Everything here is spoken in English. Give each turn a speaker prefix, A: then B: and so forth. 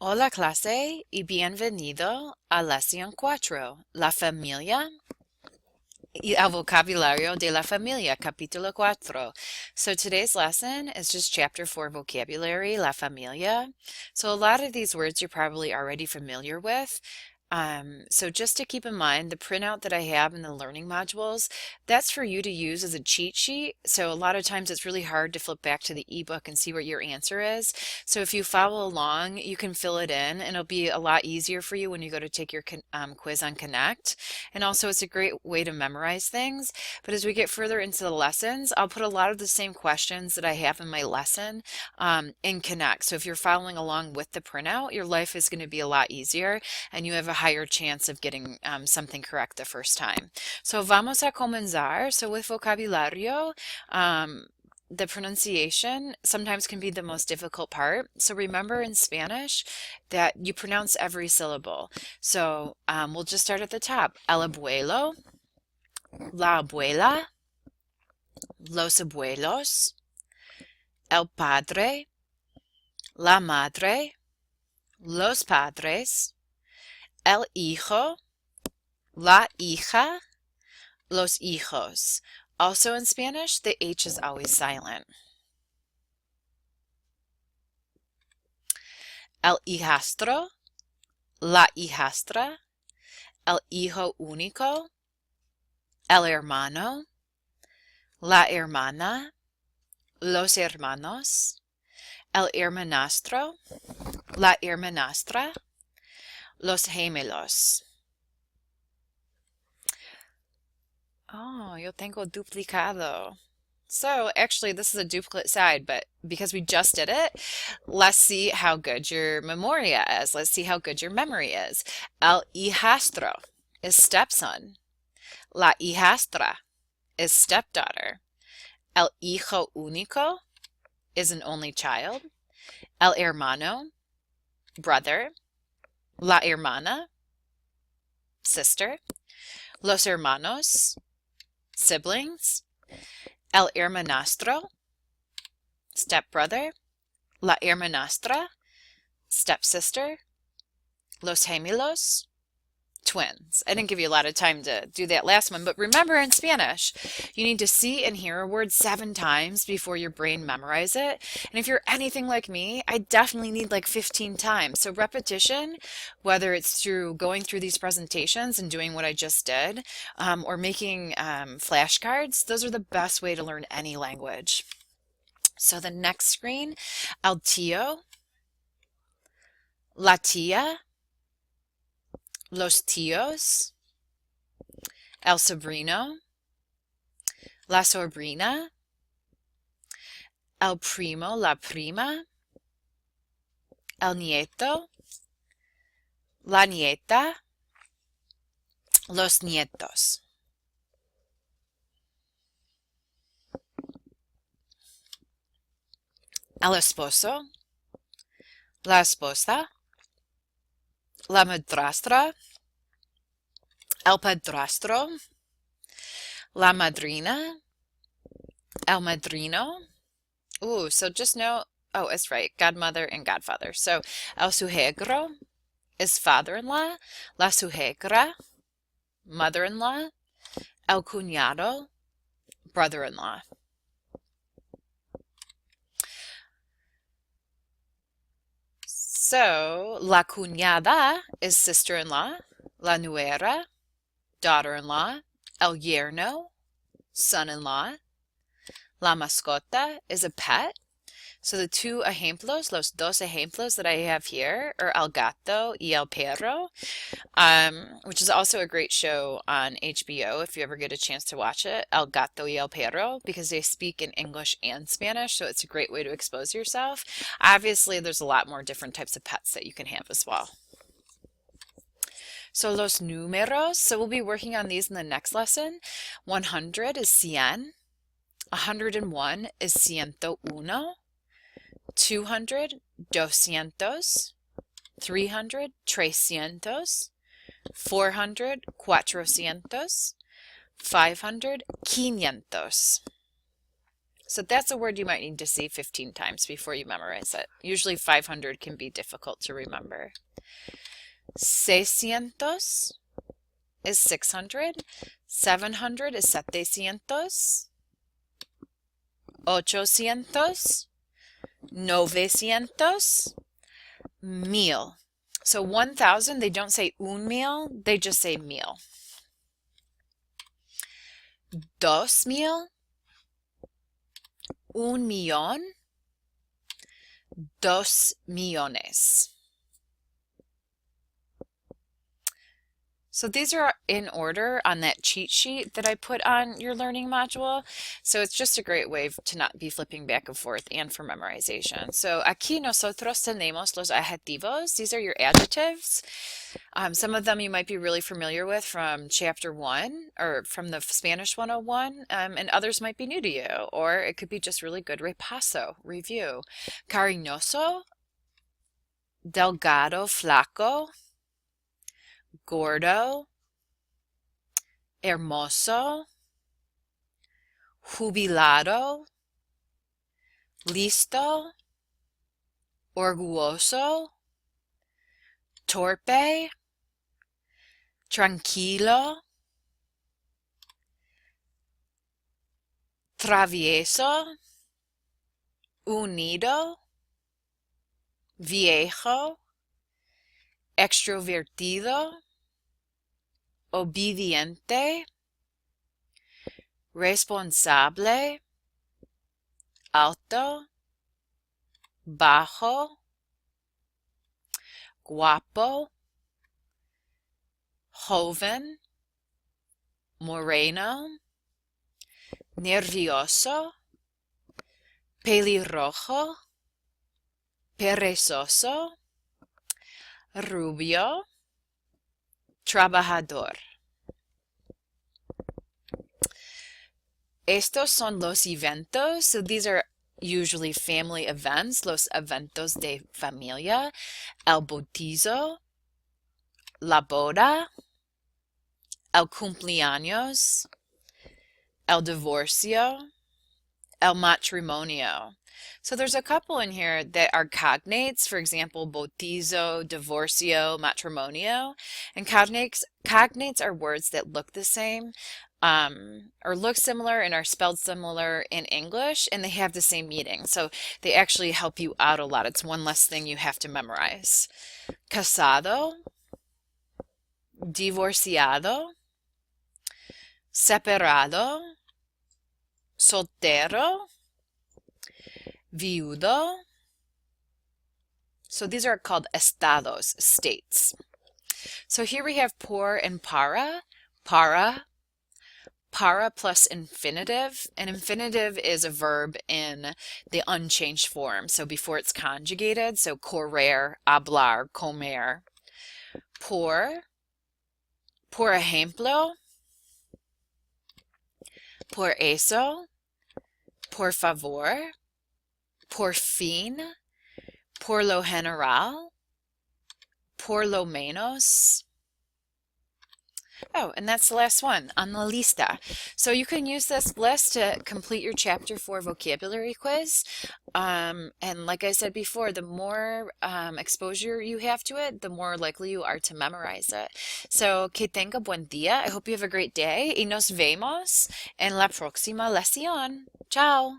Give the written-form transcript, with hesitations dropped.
A: Hola clase y bienvenido a lección 4, la familia y el vocabulario de la familia, capítulo 4. So today's lesson is just chapter 4, vocabulary, la familia. So a lot of these words you're probably already familiar with. So just to keep in mind, the printout that I have in the learning modules, that's for you to use as a cheat sheet. So a lot of times it's really hard to flip back to the ebook and see what your answer is. So if you follow along, you can fill it in and it'll be a lot easier for you when you go to take your quiz on Connect. And also it's a great way to memorize things. But as we get further into the lessons, I'll put a lot of the same questions that I have in my lesson in Connect. So if you're following along with the printout, your life is going to be a lot easier and you have a higher chance of getting something correct the first time. So vamos a comenzar. So with vocabulario, the pronunciation sometimes can be the most difficult part. So remember in Spanish that you pronounce every syllable. So we'll just start at the top. El abuelo, la abuela, los abuelos, el padre, la madre, los padres, el hijo, la hija, los hijos. Also in Spanish, the H is always silent. El hijastro, la hijastra, el hijo único, el hermano, la hermana, los hermanos, el hermanastro, la hermanastra, los gemelos. Oh, yo tengo duplicado. So actually this is a duplicate side, but because we just did it, let's see how good your memoria is. Let's see how good your memory is. El hijastro is stepson. La hijastra is stepdaughter. El hijo único is an only child. El hermano, brother. La hermana, sister. Los hermanos, siblings. El hermanastro, stepbrother. La hermanastra, stepsister. Los gemelos, twins. I didn't give you a lot of time to do that last one, but remember in Spanish, you need to see and hear a word 7 times before your brain memorize it. And if you're anything like me, I definitely need like 15 times. So repetition, whether it's through going through these presentations and doing what I just did, or making flashcards, those are the best way to learn any language. So the next screen, el tío, la tía, los tíos, el sobrino, la sobrina, el primo, la prima, el nieto, la nieta, los nietos. El esposo, la esposa, la madrastra, el padrastro, la madrina, el madrino. Ooh, so just know, oh, it's right, godmother and godfather. So el suegro is father-in-law, la suegra, mother-in-law, el cuñado, brother-in-law. So, la cuñada is sister-in-law, la nuera, daughter-in-law, el yerno, son-in-law. La mascota is a pet. So the 2 ejemplos, los dos ejemplos that I have here are El Gato y El Perro, which is also a great show on HBO if you ever get a chance to watch it, El Gato y El Perro, because they speak in English and Spanish, so it's a great way to expose yourself. Obviously, there's a lot more different types of pets that you can have as well. So los números, so we'll be working on these in the next lesson. 100 is 100. 101 is 101. 200, 200, 300, 300, 400, 400, 500, 500. So that's a word you might need to see 15 times before you memorize it. Usually 500 can be difficult to remember. 600 is 600. 700 is 700. 800. 900. 1000. So 1,000, they don't say un mil, they just say mil. 2,000. 1,000,000. 2,000,000. So these are in order on that cheat sheet that I put on your learning module. So it's just a great way to not be flipping back and forth and for memorization. So aquí nosotros tenemos los adjetivos. These are your adjectives. Some of them you might be really familiar with from chapter 1 or from the Spanish 101, and others might be new to you, or it could be just really good repaso, review. Cariñoso, delgado, flaco, gordo, hermoso, jubilado, listo, orgulloso, torpe, tranquilo, travieso, unido, viejo, extrovertido, obediente, responsable, alto, bajo, guapo, joven, moreno, nervioso, pelirrojo, perezoso, rubio, trabajador. Estos son los eventos. So these are usually family events, los eventos de familia, el bautizo, la boda, el cumpleaños, el divorcio, el matrimonio. So there's a couple in here that are cognates, for example, bautizo, divorcio, matrimonio. And cognates are words that look the same, or look similar and are spelled similar in English, and they have the same meaning. So they actually help you out a lot. It's one less thing you have to memorize. Casado, divorciado, separado, soltero, viudo. So these are called estados, states. So here we have por and para. Para plus infinitive. An infinitive is a verb in the unchanged form. So before it's conjugated, so correr, hablar, comer. Por ejemplo, por eso, por favor, por fin, por lo general, por lo menos. Oh, and that's the last one, on la lista. So you can use this list to complete your Chapter 4 vocabulary quiz. And like I said before, the more exposure you have to it, the more likely you are to memorize it. So, que tenga buen día. I hope you have a great day. Y nos vemos en la próxima lección. Ciao.